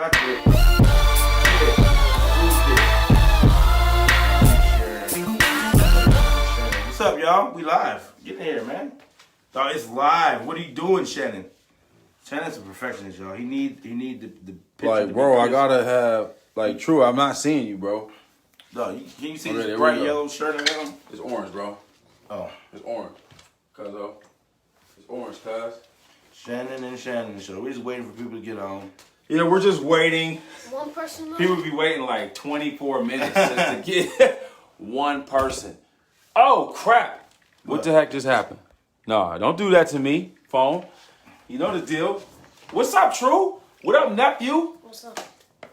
got this. What's up, y'all? We live. Get in here, man. Oh, it's live. What are you doing, Shannon? Shannon's a perfectionist, y'all. He need the picture. Like, bro, I gotta have like true. I'm not seeing you, bro. No, can you see Okay, this bright yellow shirt on him? It's orange, bro. Oh, It's orange. It's orange, cuz. Shannon and Shannon Show. We're just waiting for people to get on. Yeah, we're just waiting. One person. People be waiting like 24 minutes just to get one person. Oh crap! What the heck just happened? No, don't do that to me, phone. You know the deal. What's up, True? What up, nephew? What's up?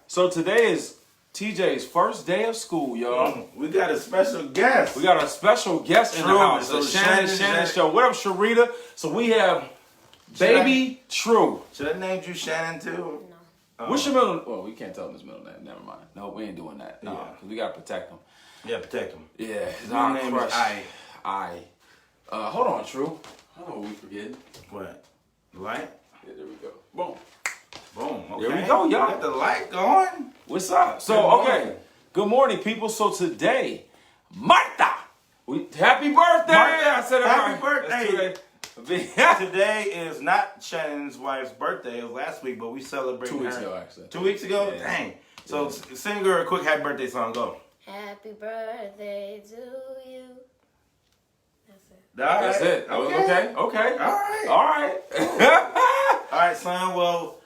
So today is TJ's first day of school, y'all. We got a special guest. We got a special guest in the True. house. So The Shannon Shannon- Show. What up, Sharita? So we have Baby True. Should I name you Shannon too? No. Oh. What's your middle? Well, we can't tell him his middle name. Never mind. No, we ain't doing that. No, Yeah. because we gotta protect him. Yeah, protect him. Yeah, his My name is I. Hold on, True. I don't know what we forgetting. What? Light? Yeah, there we go. Boom. Boom. Okay. There we go, y'all. Got the light going. What's up? So, Good okay. morning. Good morning, people. So today, Martha. Happy birthday! Martha, I said it happy right. birthday. That's Today is not Shannon's wife's birthday. It was last week, but we celebrated 2 weeks her. ago, actually. 2 weeks ago? Yeah. Dang. So sing her a quick happy birthday song. Go. Happy birthday to you. That's it. That's it. That was okay. Okay. All right. All right. All right, son. Well,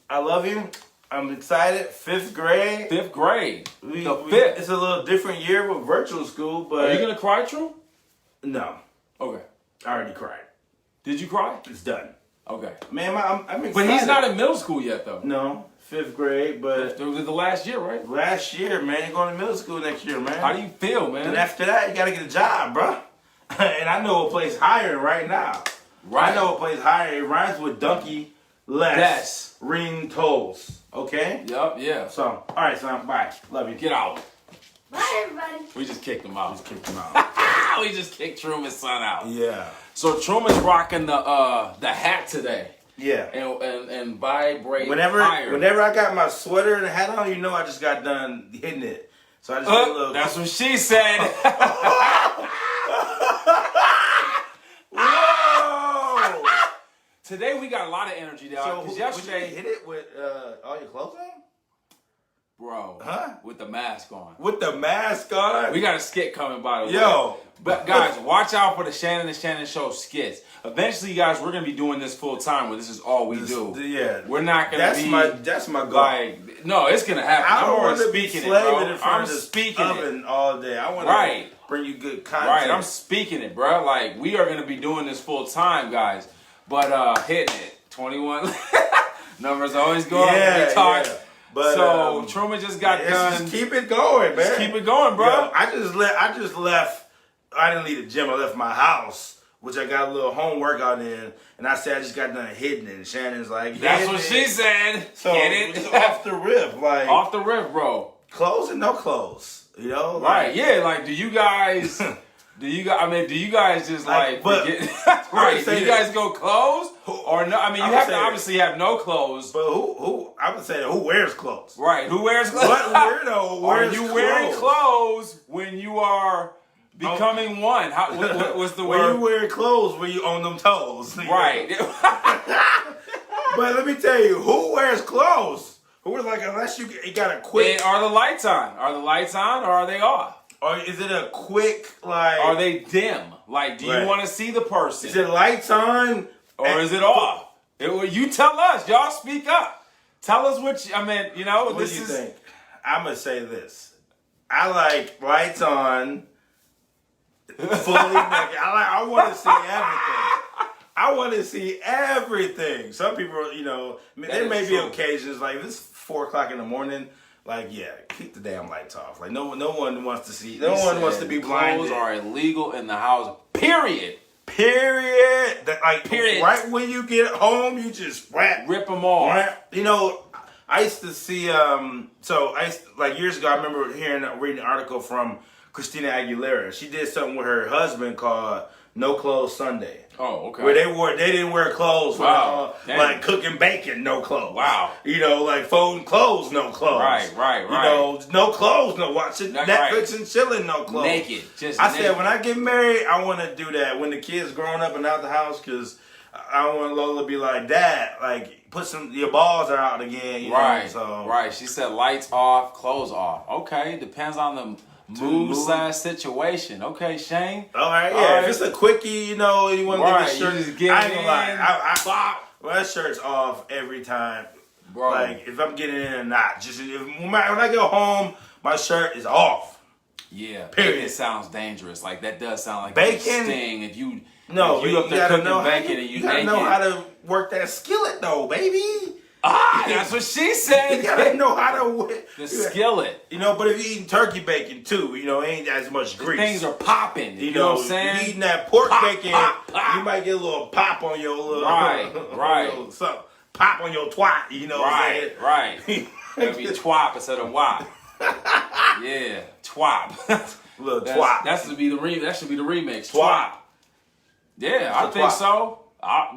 I love you. I'm excited. 5th grade. Fifth grade. We- The we- fifth. It's a little different year with virtual school, but Are you gonna cry, True? no. Okay. I already cried. Did you cry? It's done. Okay. Man, I'm excited. But he's not in middle school yet, though. No, 5th grade, but It was the last year, right? last year, man, you're going to middle school next year, man. How do you feel, man? And after that, you got to get a job, bro. And I know a place hiring right now. Right. I know a place hiring. It rhymes with donkey, less, ring tolls. Okay? Yup, yeah. So, all right, son. Bye. Love you. Get out. Bye, everybody. We just kicked him out. Just kicked him out. We just kicked Truman's son out. Yeah. So Truman's rocking the hat today. Yeah. And vibrate Whenever higher. I got my sweater and hat on, you know I just got done hitting it. So I just did a little. That's what she said. Whoa! Today we got a lot of energy, So dog. Because yesterday, you hit it with all your clothes on? bro, Huh? with the mask on. With the mask on? We got a skit coming, by the way. Yo. But guys, watch out for the Shannon and Shannon Show skits. Eventually, guys, we're gonna be doing this full time. Where this is all we do. Yeah. We're not gonna be. That's my goal. Like, no, it's gonna happen. I I'm don't already want to be speaking it, slaving bro. in front I'm of the speaking it. oven all day. I want Right. to bring you good content. Right, I'm speaking it, bro. Like, we are gonna be doing this full time, guys. But hitting it, 21 numbers always go up. Yeah, We talk. yeah. But, so Truman just got done. Just keep it going, man. Just keep it going, bro. Yo, I just left. I didn't leave the gym. I left my house, which I got a little home workout in, and I said I just got done hitting it. And Shannon's like, That's "Hit what it." she said. So Get it's it? off the rip, like Off the rip, bro. clothes and no clothes. You know, Right? like, Yeah. Like, do you guys? Do you guys just like but- forget? I would Right? say Do you this. guys go clothes or no? I mean, I you would have say to this. obviously have no clothes. But who? I would say who wears clothes? Right? Who wears clothes? What weirdo Are wears you wearing clothes when you are becoming one? What's the When word? you wear clothes when you own them toes. Right. But let me tell you, who wears clothes? Who was like, unless you got a quick, And are the lights on? Are the lights on or are they off? or is it a quick, like, Are they dim? Like, do you Right. want to see the person? is it lights on? Or is it off? You tell us. Y'all speak up. Tell us what you, I mean, you know, What this do you is think? I'm going to say this. I like lights on, fully naked. I want to see everything. I want to see everything. Some people, you know, I mean, That there is may be true. occasions like if it's 4 o'clock in the morning. Like, yeah, keep the damn lights off. Like, no one wants to see. No one wants to be blinded. Clothes are illegal in the house. Period. Period. Period. Right when you get home, you just Rip them off. You know, I used to see. Like years ago, I remember reading an article from Christina Aguilera. She did something with her husband called no clothes Sunday. Oh, okay. Where they didn't wear clothes. Wow. Like cooking bacon, no clothes. Wow. You know, like folding clothes, no clothes. Right. You know, no clothes, no watching That's Netflix right. and chilling, no clothes. Naked. Just I naked. said, when I get married, I want to do that when the kids growing up and out the house, because I don't want Lola to be like, Dad, like, put your balls are out again. You know? So. Right. She said lights off, clothes off. Okay, depends on the mood / situation. Okay, Shane. All right, yeah. All right. If it's a quickie, you know, you want to Right, get your shirt. you just get I ain't gonna lie. in. Well, that shirt's off every time. Bro. Like, if I'm getting in or not. Just when I get home, my shirt is off. Yeah, Period. it sounds dangerous. Like, that does sound like Bacon? a sting. If you You up there gotta cooking know bacon and you you gotta naked. know how to work that skillet, though, baby. That's what she said. You gotta know how to The skillet. You know, but if you're eating turkey bacon too, you know, ain't as much grease. Things are popping. You know what I'm saying? You eating that pork bacon, pop. you might get a little pop on your little Right. little something. Pop on your twat, you know what I'm Right. saying? That'd be twop instead of wop. Yeah, twop. Little twat. That should be the remix. Twop. Twop. Yeah, I It's a think twop. so.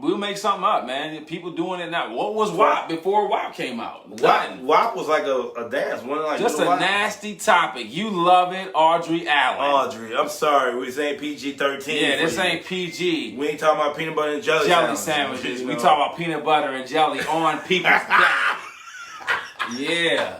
We'll make something up, man. People doing it now. What was WAP before WAP came out? Nothing. WAP was like a dance. One like Just a nasty topic. You love it, Audrey Allen. Audrey, I'm sorry, we saying PG-13. Yeah, this for you. ain't PG. We ain't talking about peanut butter and jelly Sandwiches. you We know? talk about peanut butter and jelly on people's back. Yeah.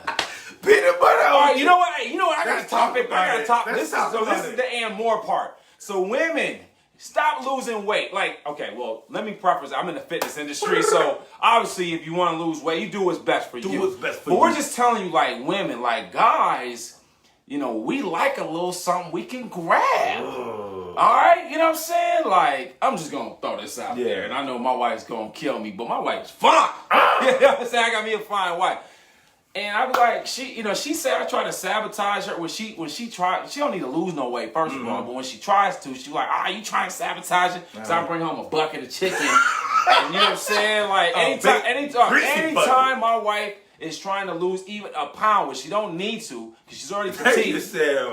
Peanut butter. All right, you know what? I got a Let's topic. talk I got about a it. topic. Let's This talk about is it. the and more part. So women, stop losing weight. Like, okay, well, let me preface. I'm in the fitness industry, so obviously, if you want to lose weight, you do what's best for you. Do what's best for but you. we're just telling you, like women, like guys, you know, we like a little something we can grab. All right, you know what I'm saying? Like, I'm just gonna throw this out there, and I know my wife's gonna kill me, but my wife's fine. You know what I'm saying? I got me a fine wife. And I was like, she said I try to sabotage her when she tried. She don't need to lose no weight, first of all. But when she tries to, she like, you trying to sabotage it? So I bring home a bucket of chicken. And you know what I'm saying? Like anytime my wife is trying to lose even a pound, which she don't need to, because she's already petite,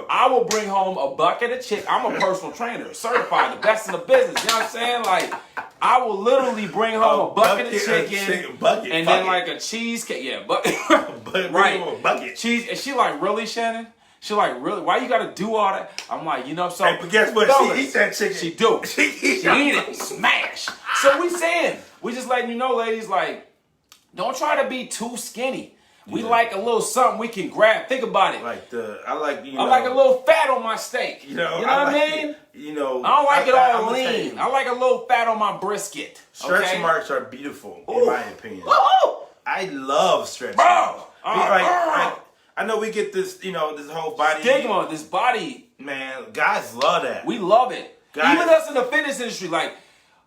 I will bring home a bucket of chicken. I'm a personal trainer, certified, the best in the business. You know what I'm saying? Like, I will literally bring home a bucket of chicken, and then like a cheesecake. Yeah, right. Bucket. Cheese. And she like, really, Shannon? She like, really? Why you gotta do all that? I'm like, you know, so. Hey, but guess what? Fellas, She eat that chicken. She do. She eat it. Smash. So we just letting you know, ladies, like, don't try to be too skinny. We like a little something we can grab. Think about it. I like a little fat on my steak. You know what I mean? You know, I don't like it all I'm lean. I like a little fat on my brisket. Stretch marks are beautiful, in my opinion. Ooh. I love stretch Bro. marks. I know we get this, this whole body stigma, this body. Man, guys love that. We love it. Guys, even us in the fitness industry, like.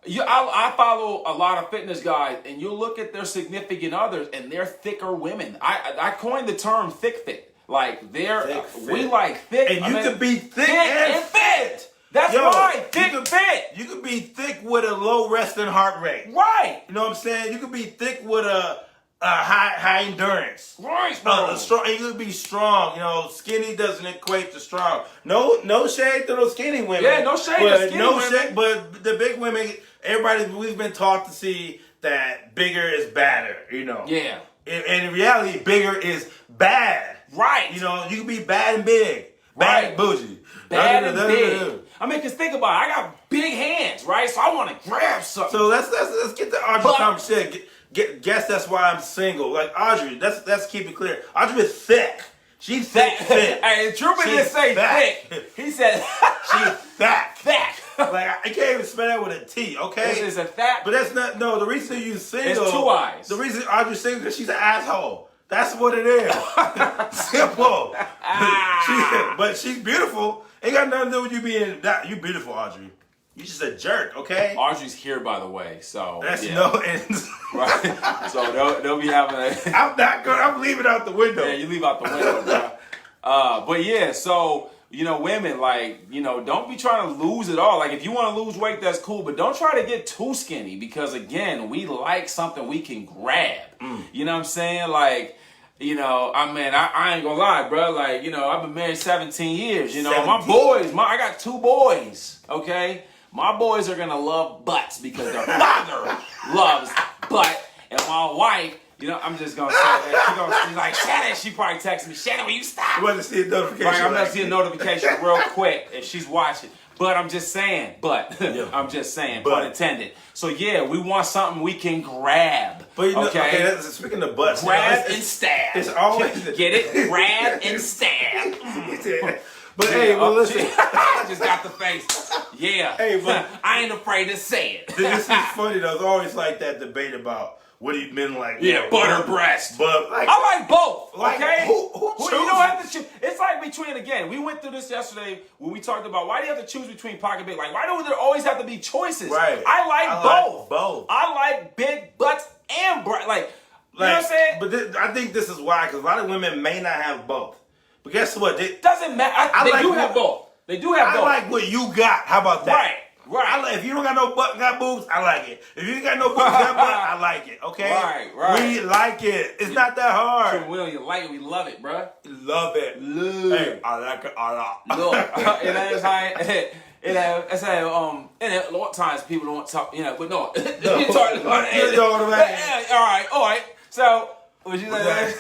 I follow a lot of fitness guys, and you look at their significant others, and they're thicker women. I coined the term thick fit. Like we like thick, and you could be thick and fit. That's right, thick and fit. You could be thick with a low resting heart rate. Right. You know what I'm saying? You could be thick with a high endurance. Right, bro. Strong. You could be strong. Skinny doesn't equate to strong. No shade to those skinny women. Yeah, no shade to skinny women. Shade, but the big women, we've been taught to see that bigger is badder. Yeah. And in reality, bigger is bad. Right. You can be bad and big. Bad and bougie. Bad and big. I mean, because think about it. I got big hands, right? So I want to grab something. So let's get to Audrey's conversation. Guess that's why I'm single. Like Audrey, let's keep it clear. Audrey is thick. She's thick. Hey, Truman didn't say thick. He said she's thick. Thick. Like I can't even spell that with a T. Okay. This is a fat. But that's not. No, the reason you single. It's two eyes. The reason Audrey's single because she's an asshole. That's what it is. Simple. But she's beautiful. Ain't got nothing to do with you being that. You beautiful, Audrey. You just a jerk, okay? Audrey's here, by the way, so that's right. So they'll be having a. I'm not good. I'm leaving out the window. Yeah, you leave out the window, bro. But yeah, so women, like, don't be trying to lose it all. Like, if you want to lose weight, that's cool, but don't try to get too skinny because again, we like something we can grab. You know what I'm saying? Like. I ain't gonna lie, bro. Like, I've been married 17 years. My boys, I got 2 boys, okay? My boys are gonna love butts because their father loves butt, and my wife, you know, I'm just gonna say that she's like, Shannon. She probably texted me, Shannon, will you stop? You want to see a notification? Right, I'm gonna see a notification real quick if she's watching. But I'm just saying, I'm just saying, pun intended. So yeah, we want something we can grab. But you know, okay, speaking of butts, grab and stab. It's always get it, grab and stab. But hey, well listen, I just got the face. Yeah. Hey, but I ain't afraid to say it. This is funny though. It's always like that debate about what do you men like? Yeah, butt or breast. But like, I like both. Like, okay. Who you don't have to choose. It's like between again. We went through this yesterday when we talked about why do you have to choose between pocket big? Like why do there always have to be choices? Right. I like both. I like big butts and breast. Like you know what I'm saying? But I think this is why because a lot of women may not have both. But guess what? Doesn't matter. They do have both. They do have both. I like what you got. How about that? Right. If you don't got no butt, got boobs, I like it. If you ain't got no boobs, got butt, I like it. Okay? Right. We like it. It's not that hard. We don't even like it. We love it, bruh. Love it. Hey, I like it a lot. Look, that's how that's how and a lot of times people don't talk, you know, but no. You're talking about it. All right. So, what you say?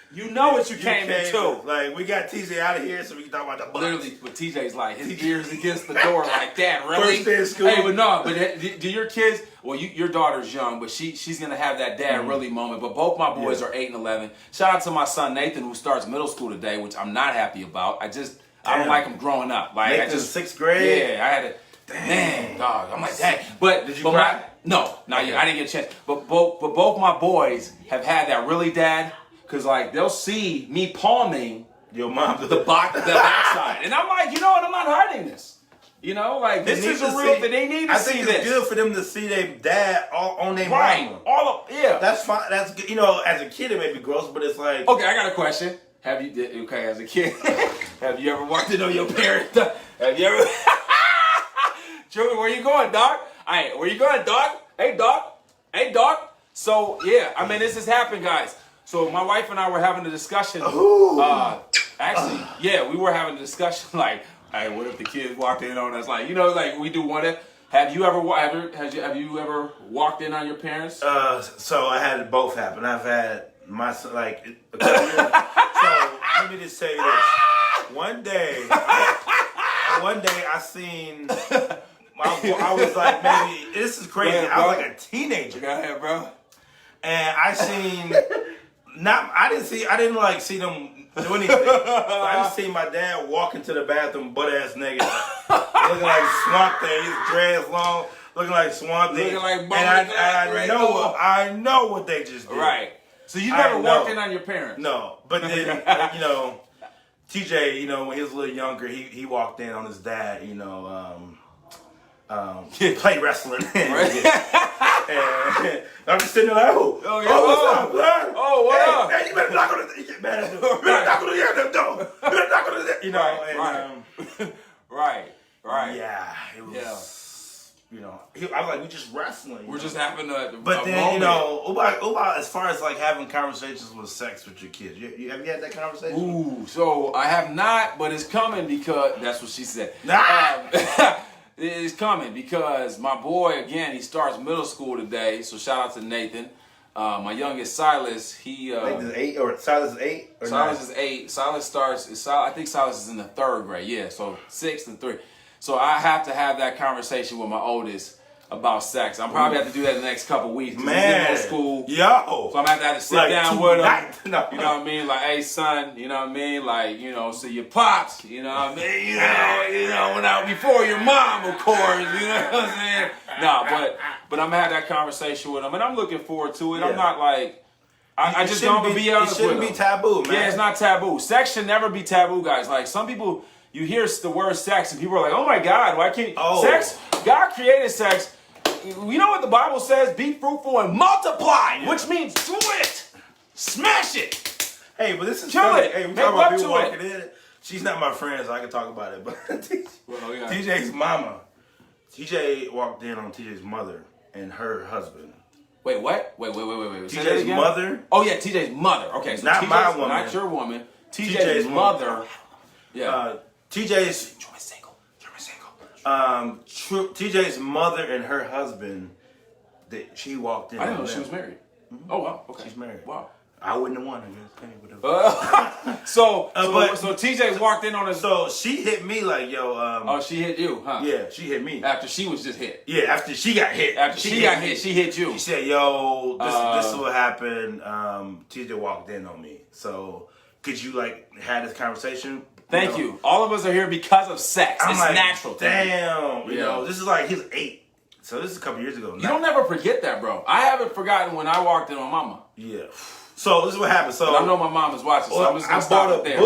You know what you came into. Like, we got TJ out of here so we can talk about the butts. Literally, but TJ's like, his ears against the door like that, really? First day of school. Hey, but no, but do your kids, well, your daughter's young, but she's going to have that dad really moment. But both my boys are 8 and 11. Shout out to my son, Nathan, who starts middle school today, which I'm not happy about. I don't like him growing up. Like Nathan's 6th grade? Yeah, I had to, man, dog. I'm like, dang. But, did you cry? No, not yet. I didn't get a chance. But both my boys have had that really dad. Because, like, they'll see me palming your mom the backside. And I'm like, you know what? I'm not hiding this. You know, like, this is a real thing. They need to see this. I think it's good for them to see their dad on their mama. That's fine. That's good. You know, as a kid, it may be gross, but it's like... Okay, I got a question. As a kid, have you ever walked in on your parents? Have you ever... Joey, where you going, dog? Hey, where you going, dog? Hey, dog. So, yeah, I mean, this has happened, guys. So my wife and I were having a discussion. Actually, yeah, we were having a discussion. Like, hey, what if the kids walked in on us? Like, you know, like we do one. Have you ever walked in on your parents? So I had both happen. I've had my like a couple years. So let me just say this. One day I seen. I was like, maybe this is crazy. Ahead, I was like a teenager. Go ahead, bro. And I seen. I didn't like see them do anything. I just seen my dad walk into the bathroom butt ass naked, looking like Swamp Thing. His dreads long, looking like Swamp Thing. Looking like I know what they just did. Right. So you never walked in on your parents? No, but then you know, TJ, you know, when he was a little younger, he walked in on his dad. You know. Play wrestling. And I'm just sitting there like, what's up, blood? Oh, what up? Hey, you better knock on the door. Man, you better knock on the door. You better knock on the, you know, right. Yeah, it was, you know, I was like, we just wrestling. We're just having a But then, moment. you know, about as far as like having conversations with sex with your kids, have you had that conversation? Ooh, so I have not, but it's coming because, that's what she said. It's coming because my boy, again, he starts middle school today. So shout out to Nathan. My youngest Silas, Nathan's 8 or Silas is 8 or Silas 9? is 8. Silas starts. I think Silas is in the 3rd grade. Yeah, so 6 and 3. So I have to have that conversation with my oldest about sex. I'm probably have to do that in the next couple weeks. Man, he's in middle school. Yo, so I'm gonna have to sit like down with him. No. You know what I mean? Like, hey son, you know what I mean? Like, you know, so your pops, you know what I mean? You know, when I before your mom, of course. You know what I'm saying? No, but I'm gonna have that conversation with him, and I'm looking forward to it. Yeah. I'm not like. I just don't be honest with him. It shouldn't be taboo, man. Yeah, it's not taboo. Sex should never be taboo, guys. Like some people, you hear the word sex, and people are like, "Oh my God, why can't sex? God created sex." You know what the Bible says? Be fruitful and multiply, which means do it, smash it. Hey, but this is kill funny. it. Hey, we talk about people walking in. She's not my friend, so I can talk about it. But TJ's mama, TJ walked in on TJ's mother and her husband. Wait, what? Wait. TJ's mother? Oh, yeah, TJ's mother. Okay, so not TJ's, my woman. Not your woman. TJ's mother. Yeah. TJ's... German single. TJ's mother and her husband, she walked in. I didn't on know she them. was married. Oh wow, okay. She's married. Wow. I wouldn't have won, I guess. Penny would have. So but- TJ walked in on his. So she hit me like, yo. Oh, she hit you, huh? Yeah, she hit me. After she was just hit. Yeah, after she got hit. After she got hit, she hit you. She said, yo, this is what happened. TJ walked in on me. So could you like have this conversation? Thank you. All of us are here because of sex. I'm it's like, natural. Damn. You Yeah. know, this is like he's 8. So this is a couple years ago. You don't never forget that, bro. I haven't forgotten when I walked in on mama. Yeah. So this is what happened. So But I know my mom is watching, so I'm just gonna stop it there.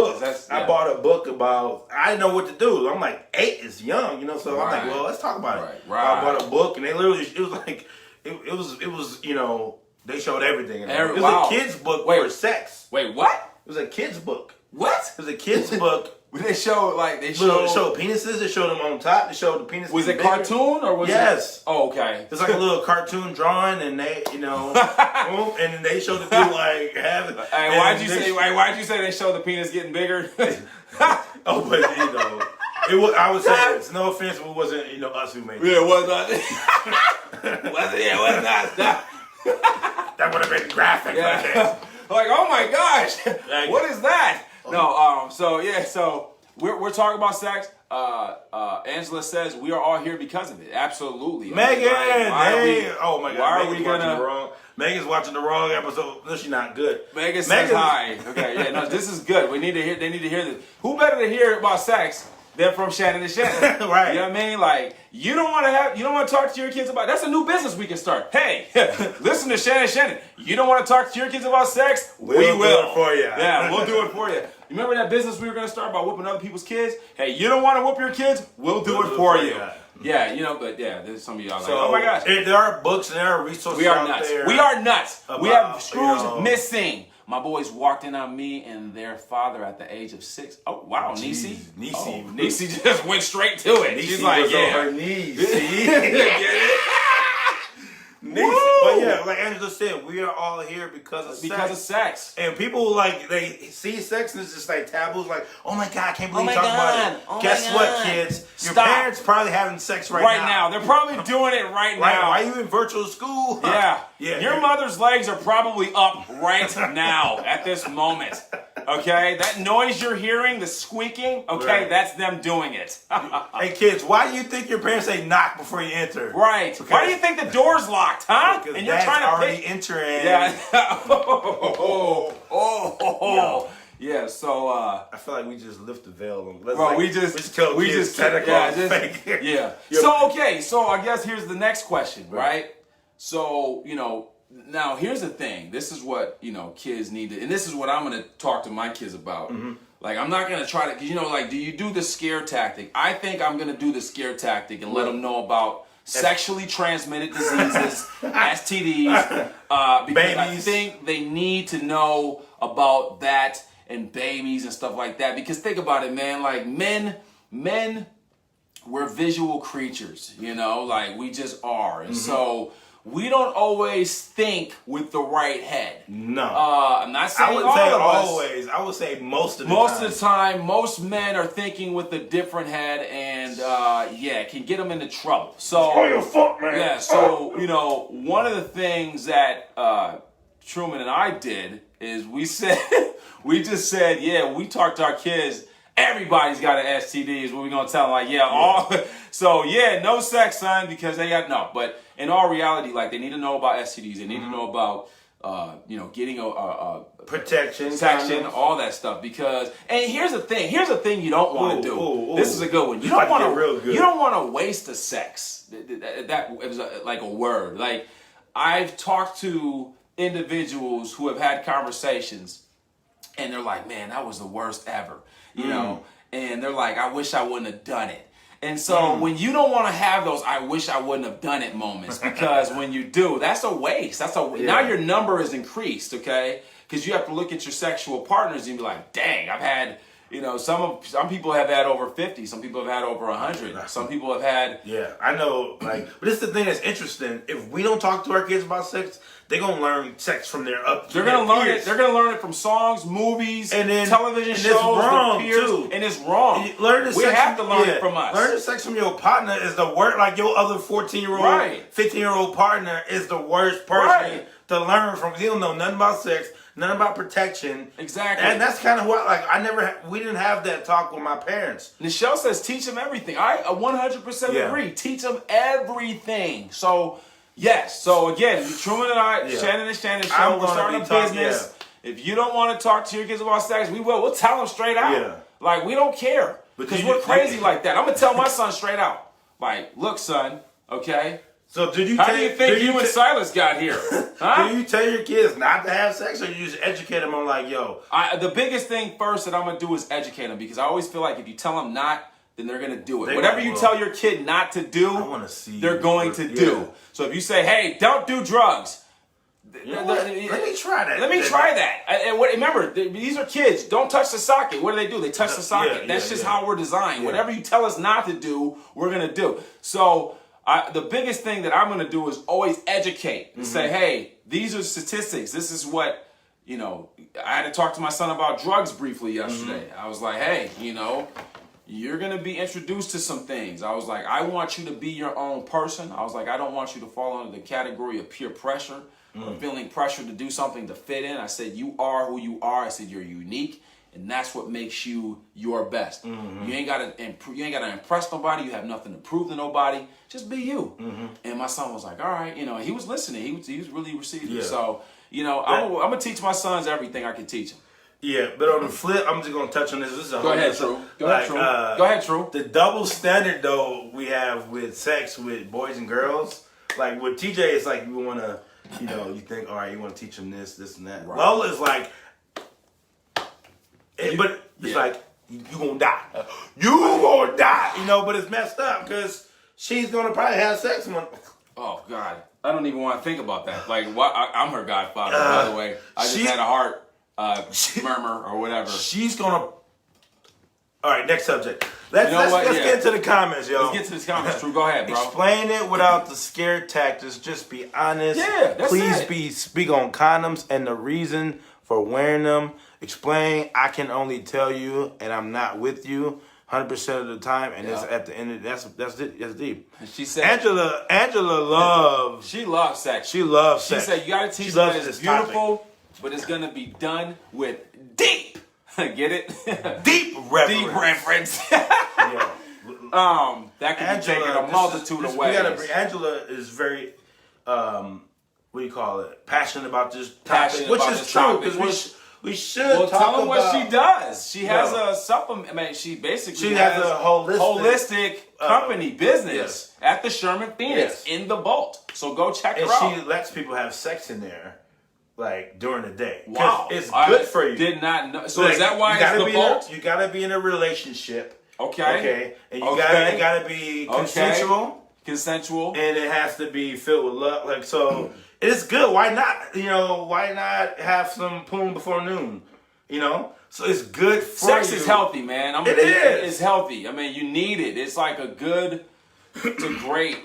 I bought a book about. I didn't know what to do. I'm like 8 is young, you know. So I'm like, well, let's talk about it. Right. I bought a book, and they literally it was like it was you know they showed everything. In there. It was a kid's book for sex. Wait, what? It was a kid's book. What? It was a kid's book. They showed showed penises. They showed them on top. They showed the penis. Was it cartoon or was it? Yes. Oh, okay. It's like a little cartoon drawing, and they, you know, boom, and they showed the dude like having. Hey, why'd you say they showed the penis getting bigger? Oh, but you know, it was. I would say it's no offense, but it wasn't us who made it. Yeah, it was not. It was not. That would have been graphic. Yeah. Like, oh my gosh, what is that? No, so we're talking about sex. Angela says we are all here because of it. Absolutely. Megan, oh my God, why are we gonna? Megan's watching the wrong episode. No, she's not good. Megan says hi. Okay, yeah, no, this is good. They need to hear this. Who better to hear about sex than from Shannon and Shannon? Right. You know what I mean? Like, you don't want to talk to your kids about. That's a new business we can start. Hey, listen to Shannon and Shannon. You don't want to talk to your kids about sex? We will do it for you. Yeah, we'll do it for you. You remember that business we were going to start about whooping other people's kids? Hey, you don't want to whoop your kids? We'll do it for you. Yeah, but there's some of y'all So, like, oh my gosh. There are books and there are resources We are out nuts. there. We are nuts. We have about, screws missing. My boys walked in on me and their father at the age of 6. Oh, wow, Niecy. Niecy just went straight to it. Niecy She's like, was yeah. on her knees. See? But yeah, like Angela said, we are all here because of sex. And people they see sex and it's just like taboos. Like, oh my God, I can't believe you talk about it. Guess what, kids? Your parents probably having sex right now. They're probably doing it right now. Why are you in virtual school? Yeah. Your mother's legs are probably up right now at this moment. Okay, that noise you're hearing, the squeaking. Okay, that's them doing it. Hey kids, why do you think your parents say knock before you enter? Right. Okay. Why do you think the door's locked, huh? Because and you're Dad's trying to already entering. Yeah. Yeah. So I feel like we just lift the veil. we just tell kids Santa Claus is fake. Yeah. So I guess here's the next question, right? So now here's the thing. This is what kids need to, and this is what I'm going to talk to my kids about. Mm-hmm. Like, I'm not going to try to, because do you do the scare tactic? I think I'm going to do the scare tactic and let them know about sexually transmitted diseases, STDs, because babies. I think they need to know about that and babies and stuff like that. Because think about it, man. Like, men, we're visual creatures, like we just are. And so we don't always think with the right head. No. I'm not saying I wouldn't say always. I would say most of the time. Most of the time, most men are thinking with a different head, and it can get them into trouble. So, oh, your fault, man. Yeah. So one of the things that Truman and I did is we just said, we talked to our kids. Everybody's got an STD is what we're going to tell them. Like, so, no sex, son, because they got, no. But in all reality, like, they need to know about STDs. They need to know about, getting a protection, all that stuff. Because, and here's the thing you don't want to do. This is a good one. You don't want to waste the sex. That it was like a word. Like, I've talked to individuals who have had conversations, and they're like, man, that was the worst ever. And they're like, I wish I wouldn't have done it. And so when you don't want to have those I wish I wouldn't have done it moments, because when you do, that's a waste. Now your number is increased, okay? Because you have to look at your sexual partners and be like, dang, I've had You know, some people have had over 50. Some people have had over 100. Some people have had. Yeah, I know. Like, but this is the thing that's interesting. If we don't talk to our kids about sex, they're gonna learn sex from their They're gonna learn it. They're gonna learn it from songs, movies, and then television shows. It's wrong their peers, too, and it's wrong. We have to learn it from us. Learning sex from your partner is the worst. Like your other 14-year-old, 15-year-old partner is the worst person to learn from. He don't know nothing about sex, nothing about protection. Exactly. And that's kind of what, like, we didn't have that talk with my parents. Nichelle says, teach them everything. I 100% agree. Teach them everything. So, yes. So, again, Truman and I, Shannon and Shannon Show, we're starting a business. If you don't want to talk to your kids about sex, we will. We'll tell them straight out. Yeah. Like, we don't care. Because we're crazy like that. I'm going to tell my son straight out. Like, look, son, okay? So how do you think you and Silas got here? Huh? Do you tell your kids not to have sex, or you just educate them on like, yo? The biggest thing first that I'm gonna do is educate them, because I always feel like if you tell them not, then they're gonna do it. Whatever you tell your kid not to do, they're going to do. So if you say, "Hey, don't do drugs," let me try that. Let me try that. And remember, these are kids. Don't touch the socket. What do? They touch the socket. That's just how we're designed. Whatever you tell us not to do, we're gonna do. So. The biggest thing that I'm going to do is always educate and say, hey, these are statistics. This is what, you know, I had to talk to my son about drugs briefly yesterday. I was like, hey, you know, you're going to be introduced to some things. I was like, I want you to be your own person. I was like, I don't want you to fall under the category of peer pressure or feeling pressure to do something to fit in. I said, you are who you are. I said, you're unique. And that's what makes you your best. You ain't gotta impress nobody. You have nothing to prove to nobody. Just be you. And my son was like, all right, you know. He was listening. He was really receiving. So, you know, I'm gonna teach my sons everything I can teach them. Yeah, but on the flip, I'm just gonna touch on this. This is a Go ahead, True. Go ahead, True. The double standard though we have with sex with boys and girls, like with TJ, it's like you wanna, you know, you think, all right, you wanna teach them this, and that. Right. Lola is like. But it's like, you gonna die. You gonna die. You know, but it's messed up because she's gonna probably have sex with. Oh, God. I don't even want to think about that. Like, I'm her godfather, by the way. I just had a heart murmur or whatever. She's gonna. All right, next subject. Let's get into the comments, yo. Let's get to the comments, True. Go ahead, bro. Explain it without the scare tactics. Just be honest. Yeah, that's Please speak on condoms and the reason for wearing them. Explain, I can only tell you, and I'm not with you 100% of the time, and it's at the end of that's deep. And she said Angela loves. She loves sex. She loves sex. She said you gotta teach them that it's beautiful, but it's gonna be done with deep. Get it? Deep reverence. Deep reverence. That could be taken a multitude of ways. Angela is very what do you call it? Passionate about this topic, which is true because we should talk tell them about what she does. She has a supplement. I mean, she basically has a holistic company business at the Sherman Phoenix in the vault. So go check her out. And she lets people have sex in there, like during the day. Wow, it's good for you. Did not know. So is that why it's the vault? You gotta be in a relationship. Okay. And you gotta be consensual. Consensual. And it has to be filled with love. Like so. It's good. Why not? You know, why not have some poon before noon? You know, so it's good for Sex you. is healthy, man. It is. It's healthy. I mean, you need it. It's like a great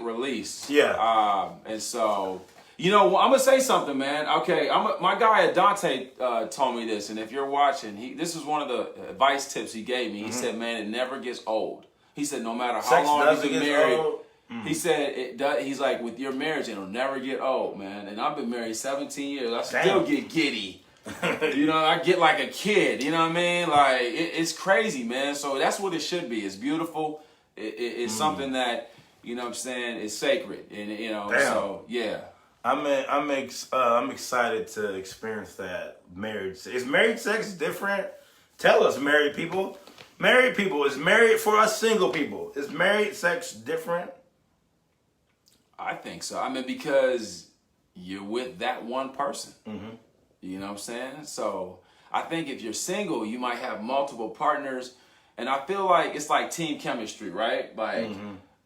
release. Yeah. And so, you know, I'm gonna say something, man. Okay, my guy Dante told me this, and if you're watching, this is one of the advice tips he gave me. He said, man, it never gets old. He said, no matter how long you've been married. Old. He said it does. He's like, with your marriage, it'll never get old, man. And I've been married 17 years. I still get giddy. You know, I get like a kid. You know what I mean? Like it's crazy, man. So that's what it should be. It's beautiful. It's something that, you know what I'm saying, is sacred. And you know, so yeah. I'm excited to experience that marriage. Is married sex different? Tell us, married people. Married people, is married for us single people. Is married sex different? I think so. I mean, because you're with that one person. You know what I'm saying? So I think if you're single, you might have multiple partners. And I feel like it's like team chemistry, right? Like,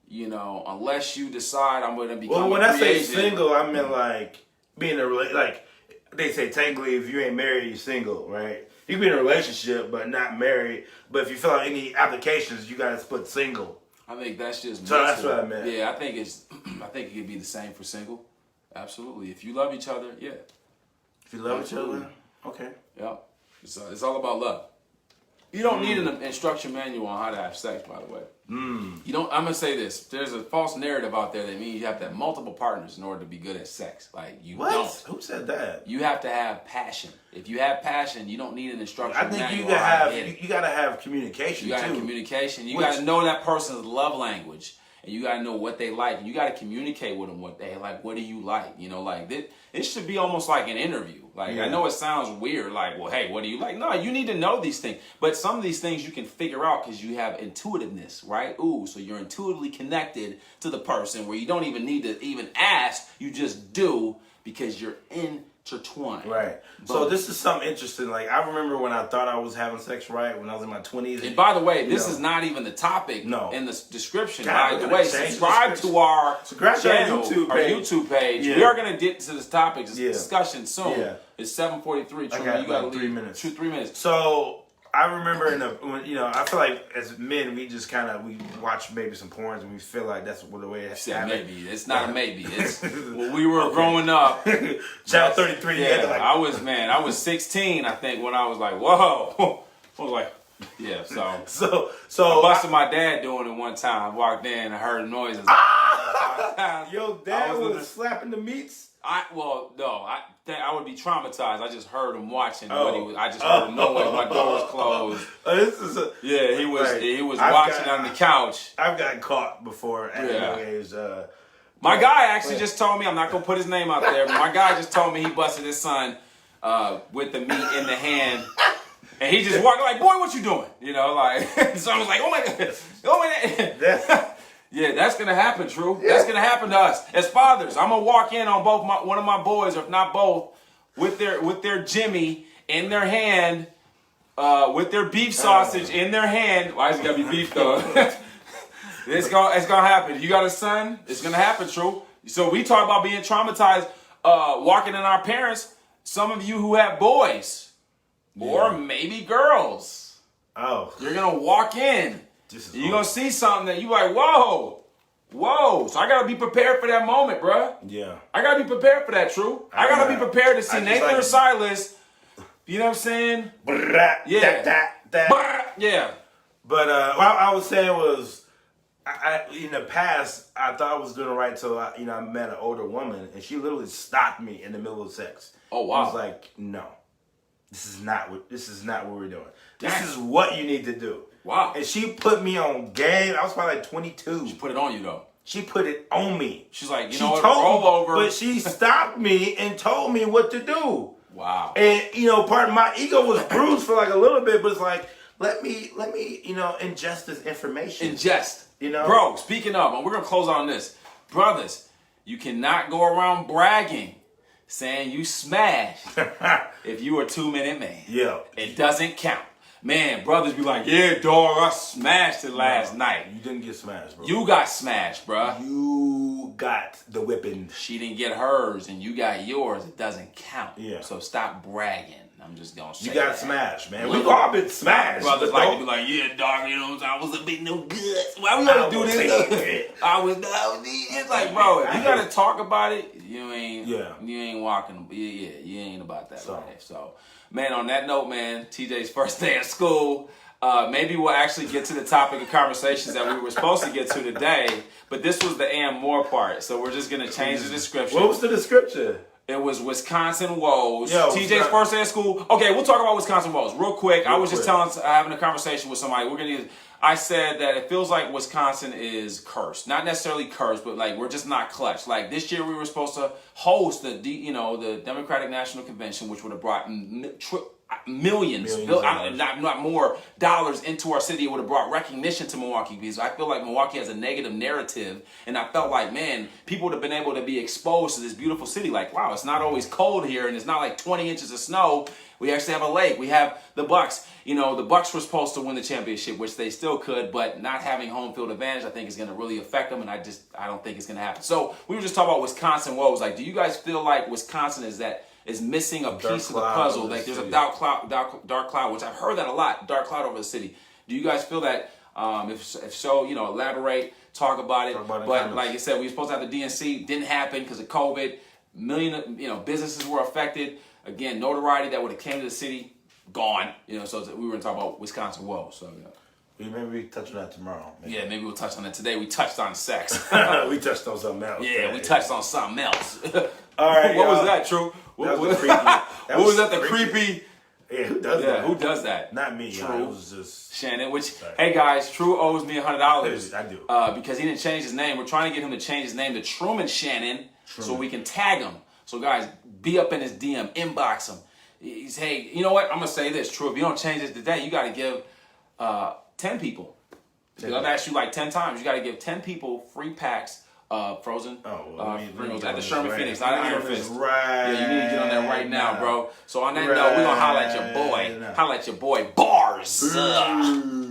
you know, unless you decide I'm going to become when I say single, I mean like being a like they say technically if you ain't married, you're single, right? You can be in a relationship but not married. But if you fill out any applications, you gotta put single. I think that's just So that's what I meant. Yeah, I think it could be the same for single. Absolutely. If you love each other, yeah. If you love each other, okay. Yeah. It's all about love. You don't need an instruction manual on how to have sex, by the way. You don't. I'm gonna say this. There's a false narrative out there that means you have to have multiple partners in order to be good at sex. Like you What? don't. Who said that? You have to have passion. If you have passion, you don't need an instruction I manual. think you on gotta how to have hit it. you gotta have communication You gotta too. have communication. You Which- gotta know that person's love language. And you gotta know what they like. And you gotta communicate with them what they like. What do you like? You know, like it should be almost like an interview. Like I know it sounds weird, like, well, hey, what do you like? No, you need to know these things. But some of these things you can figure out because you have intuitiveness, right? Ooh, so you're intuitively connected to the person where you don't even need to even ask. You just do because you're intertwined. Right. So this is something interesting. Like I remember when I thought I was having sex right when I was in my 20s. And by the way, this is not even the topic in the description. God, By the we way, gotta change the subscribe to our Subscribe to our channel, YouTube page. We are going to get to this topic, this discussion soon. Yeah. It's 7:43. I Truman, got you got to like 3 leave. minutes. 3 minutes. So I remember I feel like as men we just we watch maybe some porns and we feel like that's the way it's Yeah, maybe. It's not a maybe. It's when we were growing up. Child 33. Yeah, I was 16, I think, when I was like, whoa. I was like, yeah, so I busted my dad doing it one time. I walked in and heard noises. Your dad was slapping the meats? I would be traumatized. I just heard him watching. I just heard a noise. My door was closed. He was watching on the couch. I've gotten caught before at a young age. My guy actually just told me, I'm not going to put his name out there, but my guy just told me he busted his son with the meat in the hand. And he just walked like, boy, what you doing? You know, like, so I was like, oh my God. Yeah, that's going to happen, True. Yeah. That's going to happen to us. As fathers, I'm going to walk in on one of my boys, or if not both, with their Jimmy in their hand, with their beef sausage in their hand. Why is it got to be beef, though? It's gonna happen. You got a son? It's going to happen, True. So we talk about being traumatized, walking in our parents. Some of you who have boys, or maybe girls, you're going to walk in. You're going to see something that you like, whoa. So I got to be prepared for that moment, bruh. Yeah. I got to be prepared for that, True. I got to be prepared to see Nathan or Silas. You know what I'm saying? Yeah. But what I was saying was, I in the past, I thought I was doing it right till I met an older woman, and she literally stopped me in the middle of sex. Oh, wow. I was like, no, this is not what we're doing. This is what you need to do. Wow. And she put me on game. I was probably like 22. She put it on you, though. She put it on me. She's like, roll over. But she stopped me and told me what to do. Wow. And, part of my ego was bruised for like a little bit, but it's like, let me, ingest this information. Ingest. Bro, speaking of, and we're going to close on this. Brothers, you cannot go around bragging, saying you smashed if you are a 2-minute man. Yeah. It doesn't count. Man, brothers be like, yeah, dog, I smashed it last night. You didn't get smashed, bro. You got smashed, bro. You got the whipping. She didn't get hers and you got yours. It doesn't count. Yeah. So stop bragging. I'm just going to say you got that. smashed, man. We've all been smashed. Brothers like to be like, yeah, dog, I wasn't being no good. Why we gotta do this? I was it's like, bro, if you gotta talk about it, you ain't walking. You ain't about that life. So, man, on that note, man, TJ's first day of school. Maybe we'll actually get to the topic of conversations that we were supposed to get to today, but this was the and more part. So we're just gonna change the description. What was the description? It was Wisconsin Woes. Yo, TJ's first day of school. Okay, we'll talk about Wisconsin Woes real quick. I was just having a conversation with somebody. I said that it feels like Wisconsin is cursed. Not necessarily cursed, but like we're just not clutch. Like this year we were supposed to host the Democratic National Convention, which would have brought millions not more dollars into our city. It would have brought recognition to Milwaukee because I feel like Milwaukee has a negative narrative, and I felt like, man, people would have been able to be exposed to this beautiful city. Like, wow, it's not always cold here, and it's not like 20 inches of snow. We actually have a lake. We have the Bucks. The Bucks were supposed to win the championship, which they still could, but not having home field advantage, I think, is going to really affect them, and I don't think it's going to happen. So we were just talking about Wisconsin Woes. Like, do you guys feel like Wisconsin is that is missing a piece of the cloud puzzle. over the Like there's a city. dark cloud, which I've heard that a lot. Dark cloud over the city. Do you guys feel that? If so, elaborate, talk about it. Talk about it in But comments. like I said, we were supposed to have the DNC, didn't happen because of COVID. Million, businesses were affected. Again, notoriety that would have came to the city, gone. So we were going to talk about Wisconsin Woes. So Maybe we touch on that tomorrow. yeah, maybe we'll touch on that today. We touched on sex. We touched on something else. Yeah, we touched on something else. All right, what was y'all. that, True? That What was the creepy. what was that? The creepy. Yeah, who does Yeah, that? who does that? Not me. True. Y'all. It was just Shannon, which, Sorry. hey guys, True owes me $100. I do. Because he didn't change his name. We're trying to get him to change his name to Truman Shannon so Truman. we can tag him. So guys, be up in his DM, inbox him. He's, hey, you know what? I'm going to say this, True. If you don't change this today, you got to give 10 people. Because I've asked you like 10 times. You got to give 10 people free packs of Frozen. Let me at the Sherman right. Phoenix, not Iron Fist. Right. Yeah, you need to get on that right now, bro. So on that note, we're going to holler at your boy. Right now. Holler at your boy, Bars. Boo.